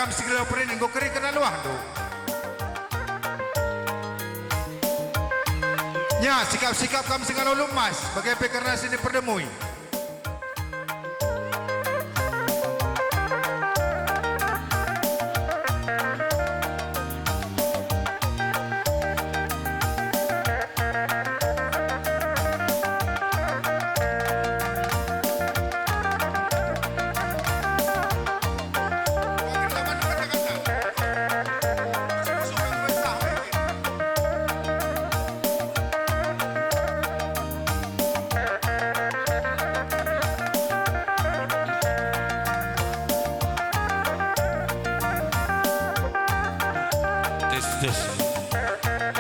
kam sigla operin go keri kana luah do. Nya sikap-sikap kam sigala lumas bagai pekarna sini perdemui.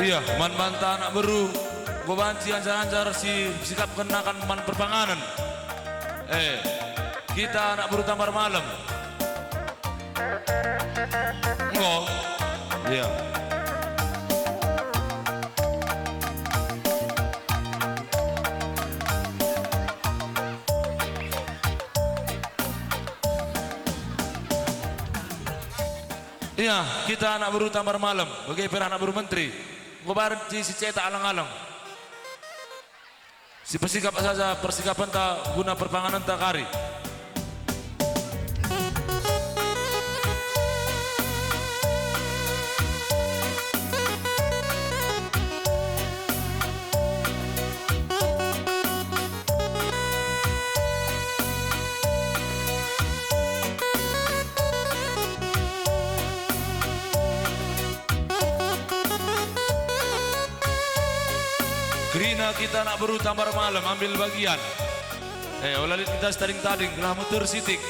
Iya, man-manta anak baru gobanci ancar-ancar si sikap kenakan man perpanganan. Kita anak baru tampar malam. Enggak. Iya. Iya, kita anak baru tampar malam. Bagaimana anak baru menteri? Ngobaran si cetak alang-alang. Si persikap saja persikapan tak guna perpanganan tak kari. Gerina kita nak baru tampar malam ambil bagian. Olalit kita taring-taring gelah mutur sitik.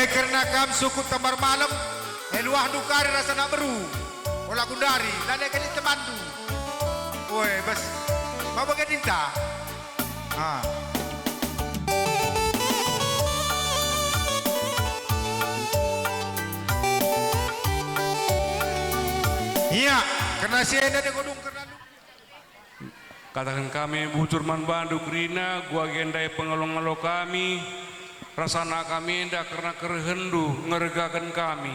karena kam sukut tambar malam, eluah dukari rasa nak beru. Olah kundari, lada kali temandu. Woi, bas, mau bagai tinta. Iya, karena si ada di kodung karena katakan kami bujur man bandu Krina gua gendai pengelong-elong kami rasana kami indah karena kerehendu ngeregakan kami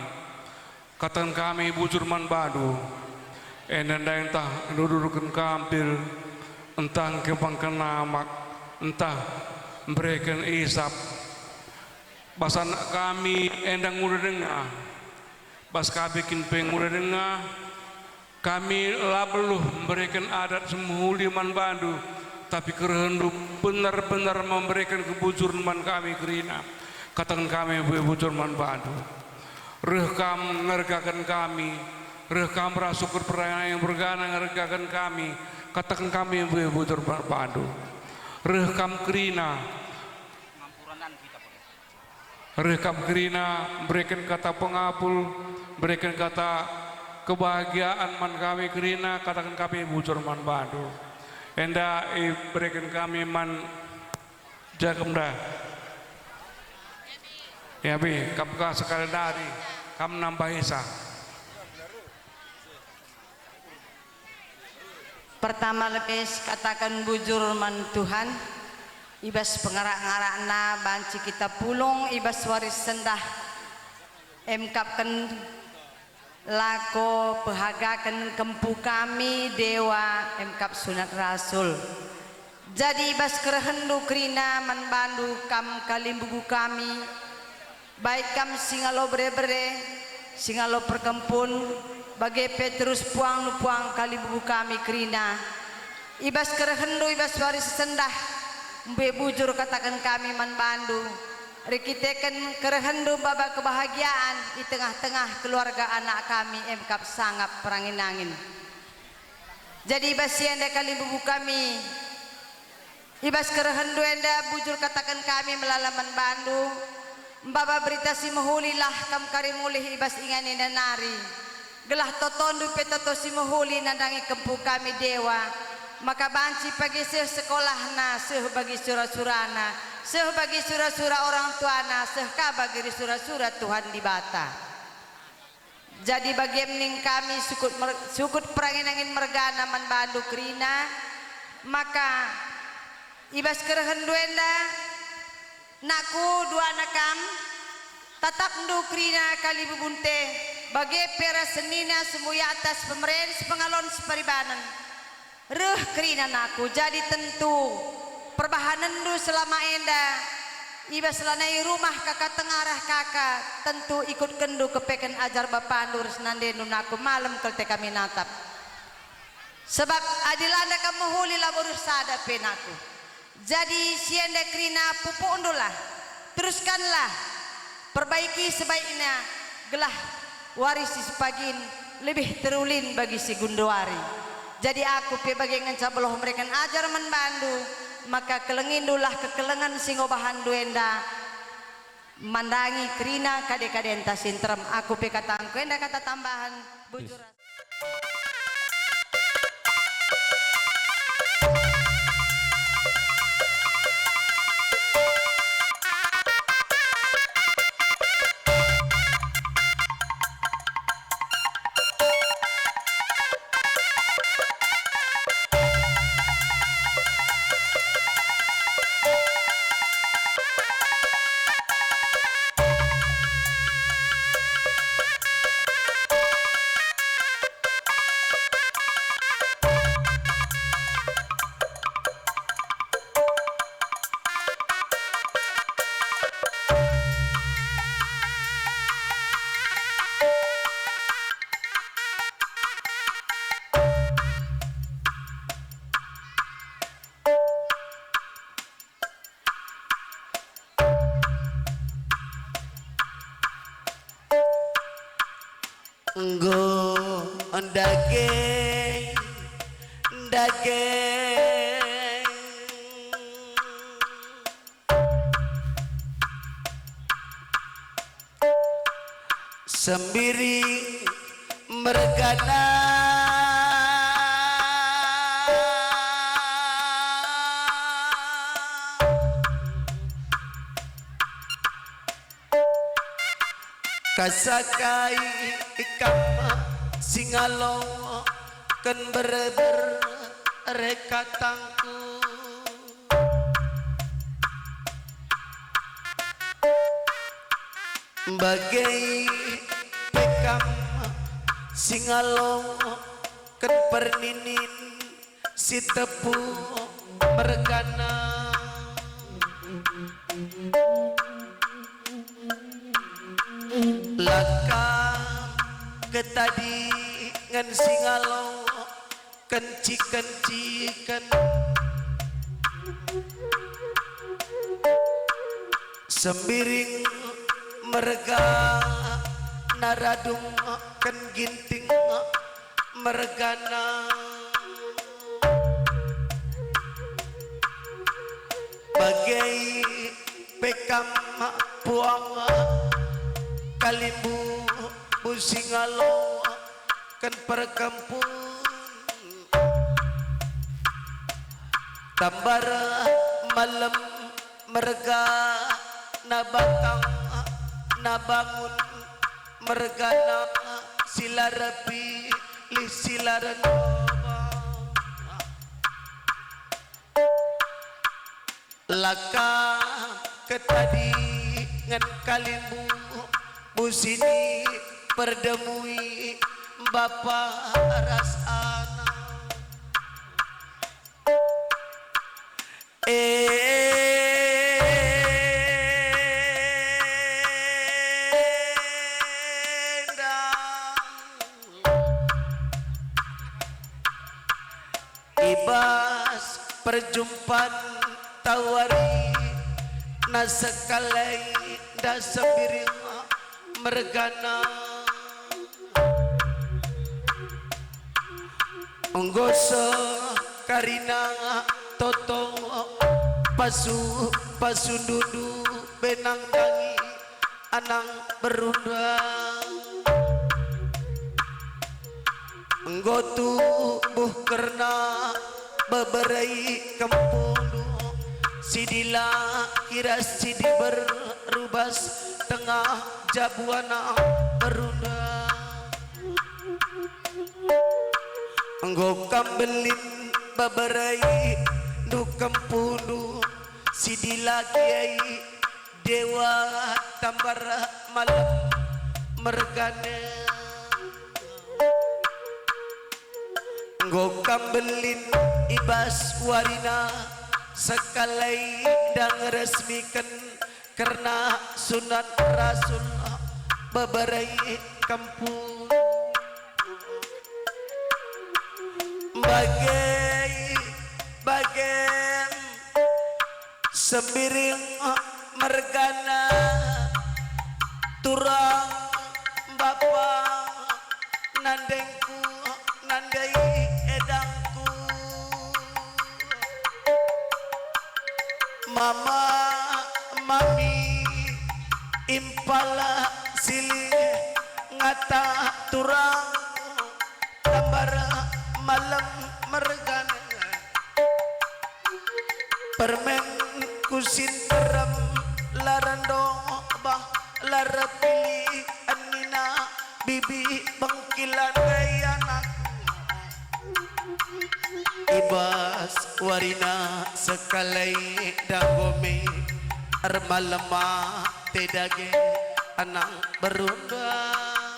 katakan kami bujur man bandu endah entah dudukan kampil entah kepangkan namak entah memberikan isap basana kami endang udah dengar bas kabikin pengudah dengar kami labeluh memberikan adat semuli man bandu tapi kerendu benar-benar memberikan kebujuran man kami Krina katakan kami bujur man bandu rekam ngergakan kami rekam rasukur perayaan yang bergana ngergakan kami katakan kami bujur man bandu rekam Krina rekam Krina berikan kata pengapul berikan kata kebahagiaan man kami Krina katakan kami bujur man bandu enda berikan kami man jagem dah ya bi kapka sekali dari kam nambah isa pertama lepes katakan bujur man Tuhan ibas pengarak-ngarakna banci kita pulung ibas waris sendah emkapkan lako pehagakan kempu kami dewa emkap sunat rasul jadi bas kerehendu Krina man bandu kam kalimbugu kami baik kam singalo bre-bre singalo perkempun bagai Petrus puang kalimbugu kami Krina ibas kerehendu ibas waris sendah mbe bujur katakan kami man bandu rikiteken kerehendu babak kebahagiaan di tengah-tengah keluarga anak kami emkap sangap perangin-angin jadi ibas enda kali bubu kami ibas kerehendu enda bujur katakan kami melalaman bandu mbaba berita si mehulilah kam karimulih ibas ingani dan nari gelah totondu petoto si mehuli nandangi kempu kami dewa maka banci pagi sekolahna seh bagi surah-surana seh bagi surah-surah orang tuana seh ka bagi surah-surah Tuhan di bata jadi bagi mning kami sukut perangin-angin mergana man bandu Krina maka ibas kerehendu enda naku dua nakam tatap ndu Krina kali bubunte bagi pera senina semuya atas pemerintah pengalon separibanan reh Krina naku jadi tentu perbahanan du selama enda iba selanai rumah kakak tengarah kakak tentu ikut kendu kepeken ajar bapandur senande nunaku malam kelte kami natap sebab adilanda kamu huli laborus sada penaku jadi sienda Krina pupu undulah teruskanlah perbaiki sebaiknya gelah warisi sepagin lebih terulin bagi si Gundowari jadi aku bagi ngencabeloh mereka ajar membantu maka kelengindulah kekelengan singobahan duenda mandangi Krina kade-kade entah sintrem aku katangku enda kata tambahan bujur Nggo ndaging sembiring mergana kasakai ikam singalong kan berber rekatangku bagai pekam singalong kan perninin si tepu mergana laka ketadi ngan singalong kenci-kencikan sembiring merga naradung kan ginting mergana bagai pekam puang kalimbu busingalo kan perkampun tambar malam merga nabatang nabangun mergana sila rapi li sila renoba laka ketadi ngan kalimbu busini perdemui bapa rasana ibas perjumpaan tawari nasekalai dasembiring mergana nggoso karina toto pasu dudu benang dangi anang berundang nggotu buh kerna beberai kempundu sidila kira sidi berubas tengah jabuana berundang nggo kambelin beberai du kempundu sidila kiai dewa tambar malam mergana nggo kambelin ibas warina sekalai dan resmikan karena sunat rasul beberai kampung bagai sembiring mergana turang bapa nandengku nandai edangku mama mami impala silih ngata turang tambar malam mergana permen kusin terem larando bah larapili anina bibi bengkilan anak ibas warina sekalai dagome armalama tedage anang berundang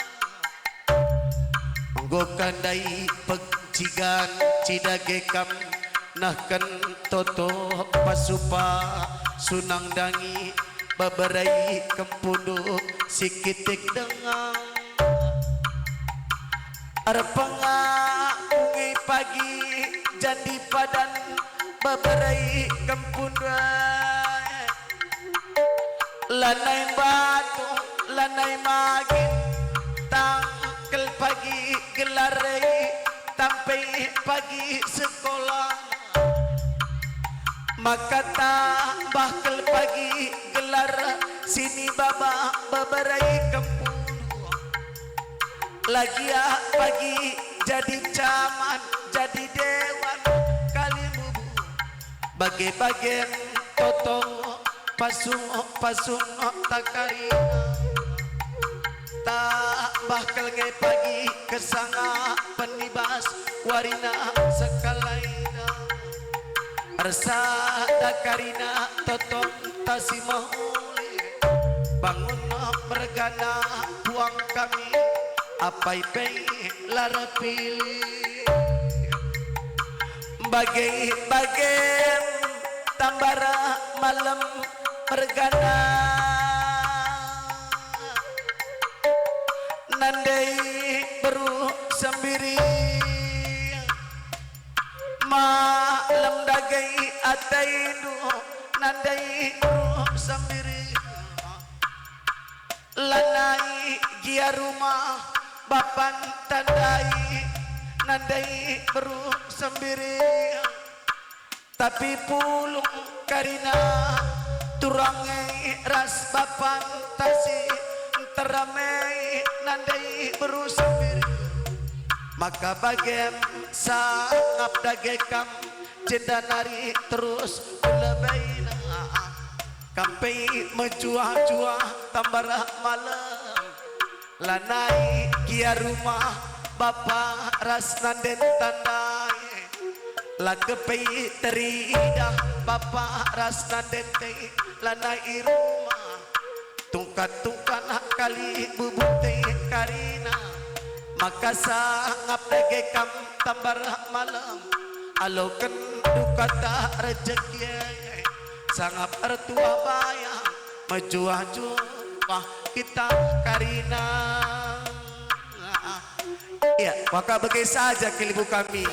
nggo kandai pecigan cidage kam nahkan toto pasupa sunang dangi beberai kempunduk sikitik dengang arpanga ungi pagi jadi padan beberai kempunduk lanai batu lanai magin tangkel pagi gelarai sampai pagi sekolah maka tambah kel pagi gelar sini baba beberai kampung lagi pagi jadi caman jadi dewan Kalibubu bagi-bagi totong pasung takarina tak bakal ngai pagi kesanga penibas warina sekalaina rasa dakarina totong tasimahuli bangun mergana buang kami apai pei lara pilih bagai-bagai tambara malam mergana nandai beru sembiri malam dagai ataidu nandai beru sembiri lanai gia rumah bapan tandai nandai beru sembiri tapi pulung karina turangai ras bapan tasi teramai nandai beru sembiri maka bagem sangap dagekam jeda nari terus lebaina kampai menjuah-juah tambara malam lanai kia rumah bapa ras nanden tandai lakepai teridah bapa ras nanden tei lanai rumah tungkat-tungkat kali bubute karina maka sangap dagekam tambara malam alokan dukata rezeki sangap ertua bayang menjuah-juah kita karina ya maka bagai saja kelibu kami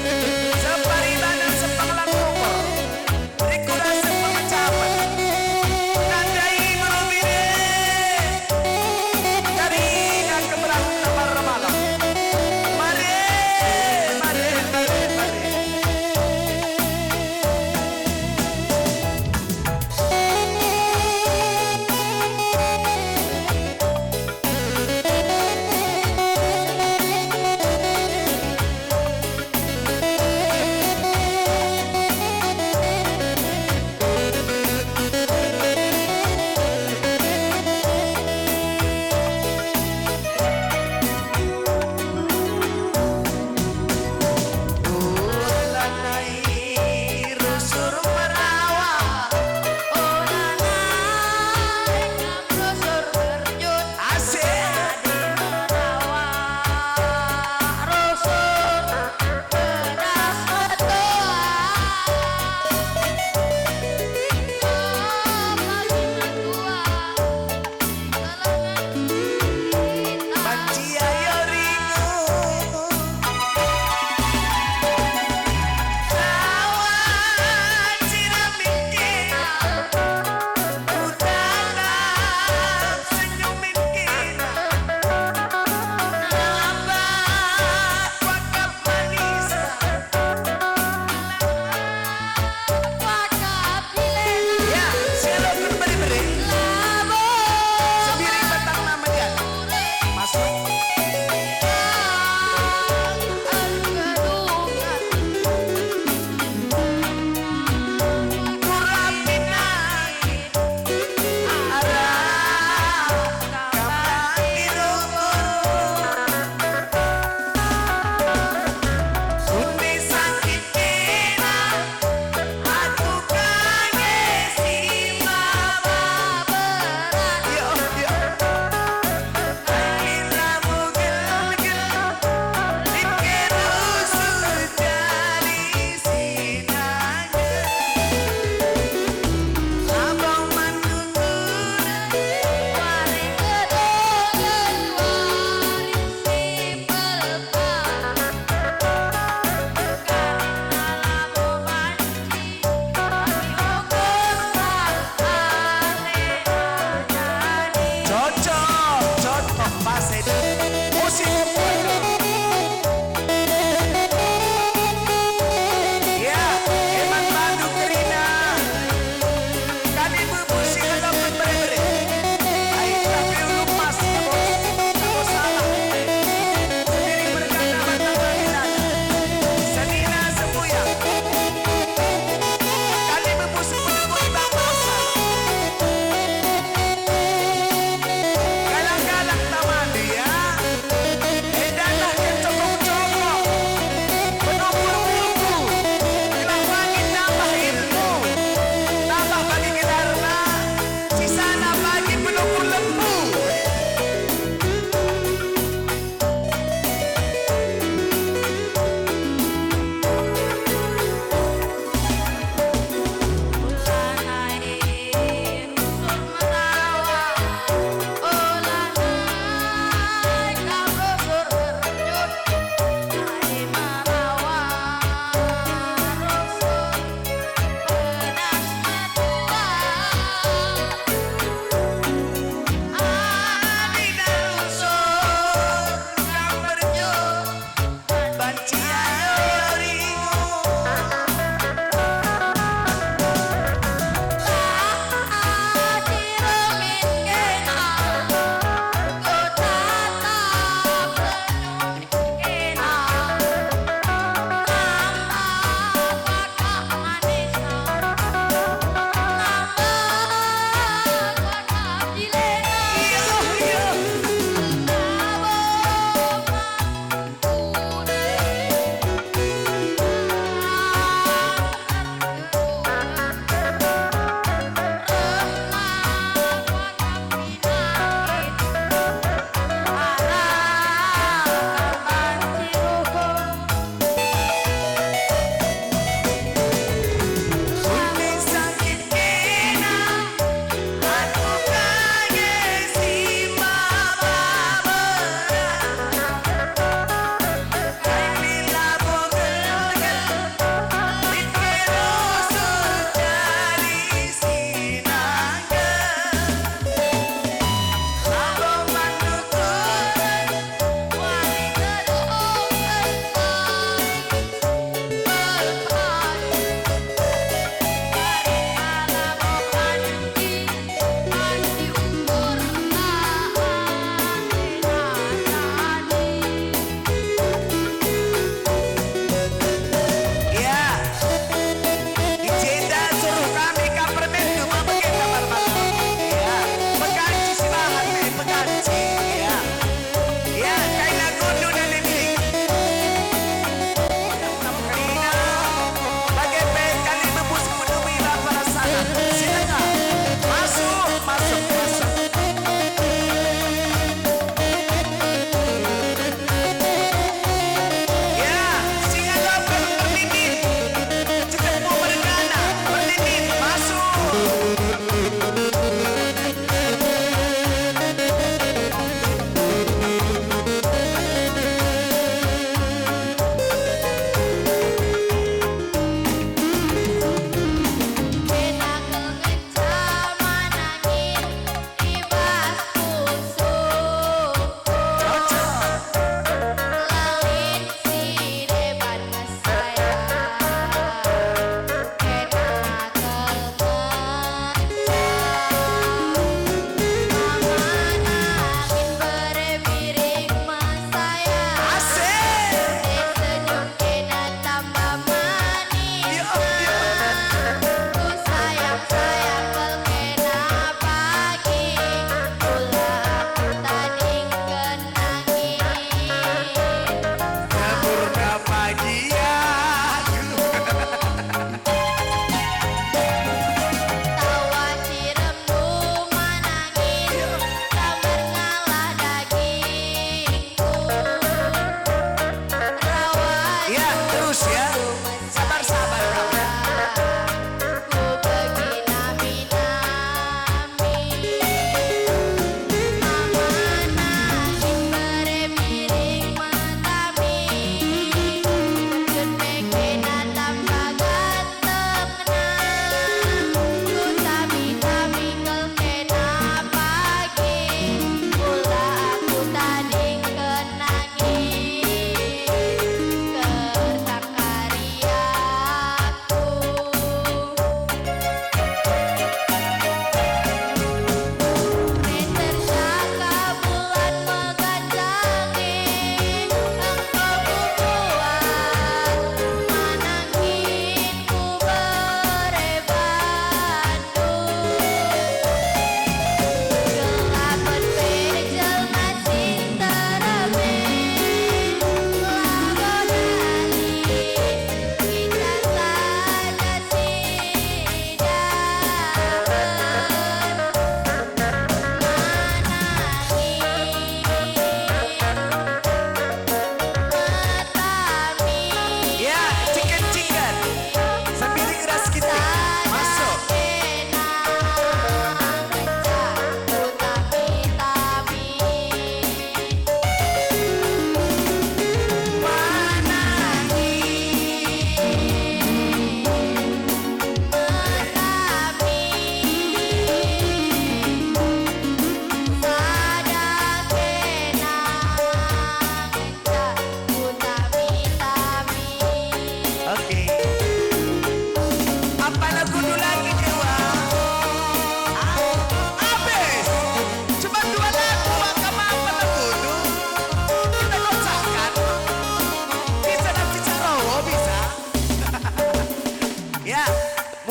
Separibanan sepenglang rumor, rikulah sepengecapan, nandai merubire, dari kebelah tamar malam. Mari, mari, mari, mari.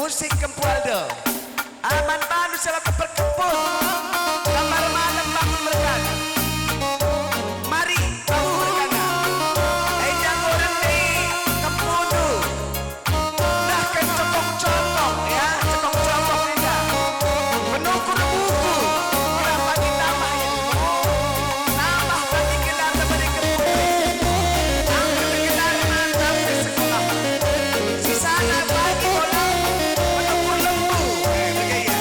musik Kempu Aldo. Aman Bandu selaku berkebun. Kamar malam bangun mereka. Mari bangun mereka. Jangan orang di Kempudu. Dah kan cokok-cokok ya, cokok-cokok juga. Menukul buku. Kenapa kita main? Nambah bagi kita beri kebun. Ambil kita mantap di sekolah. Si sana bagi bola menukul lembu. Begaya.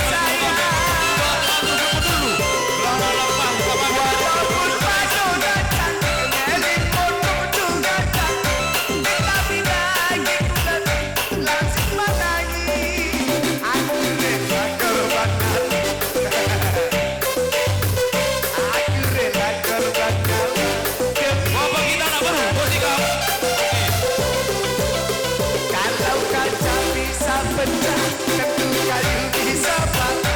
sayang. Walaupun padunya cantik, ngeling foto juga cantik, tapi lagi lebih langsing lagi. Aku rela korbankan, aku rela korbankan demi Bapak kita nak baru, bos ikam. kalau kaca bisa pecah, tentu kayu bisa patah.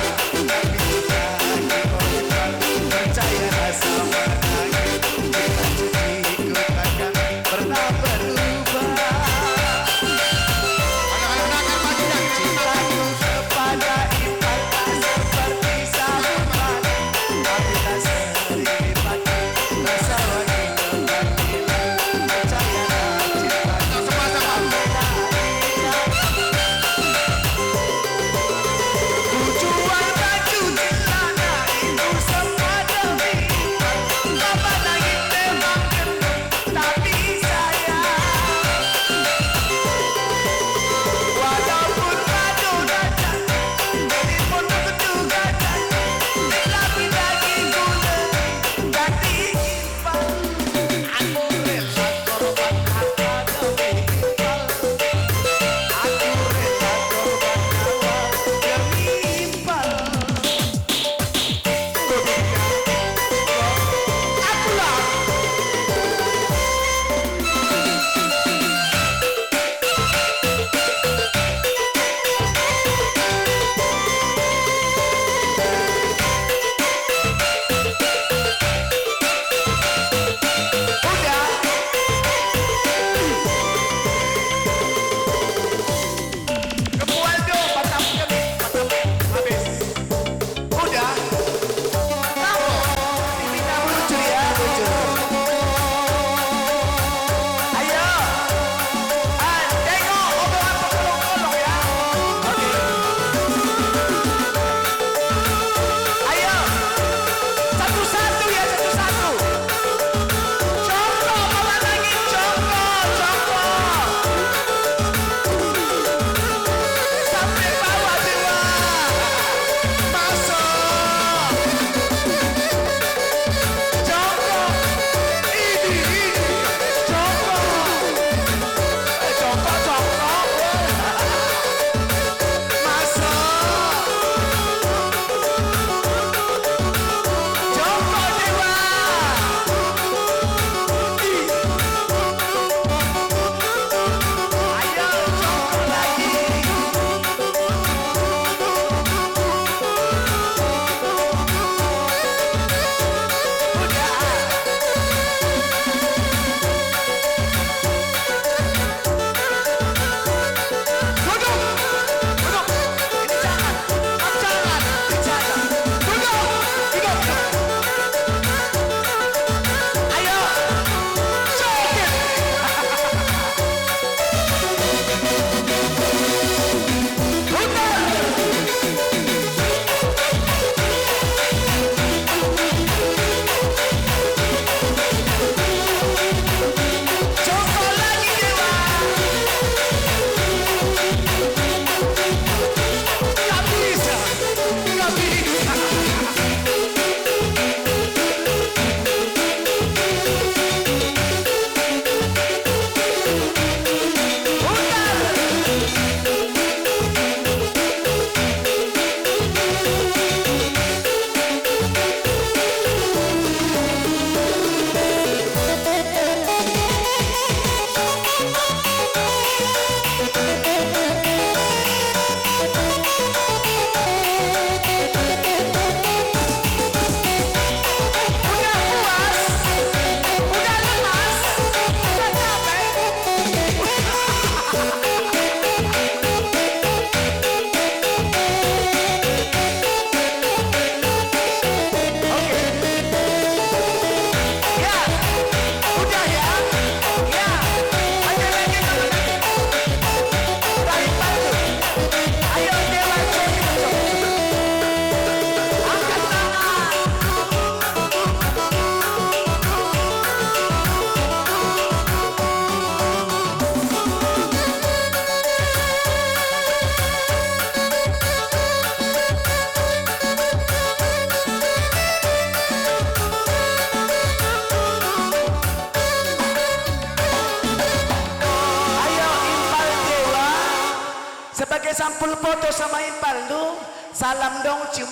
sampul foto sama Impaldo. Salam dong, cium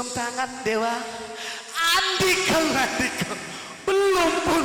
tangan Dewa. Andikang belum pun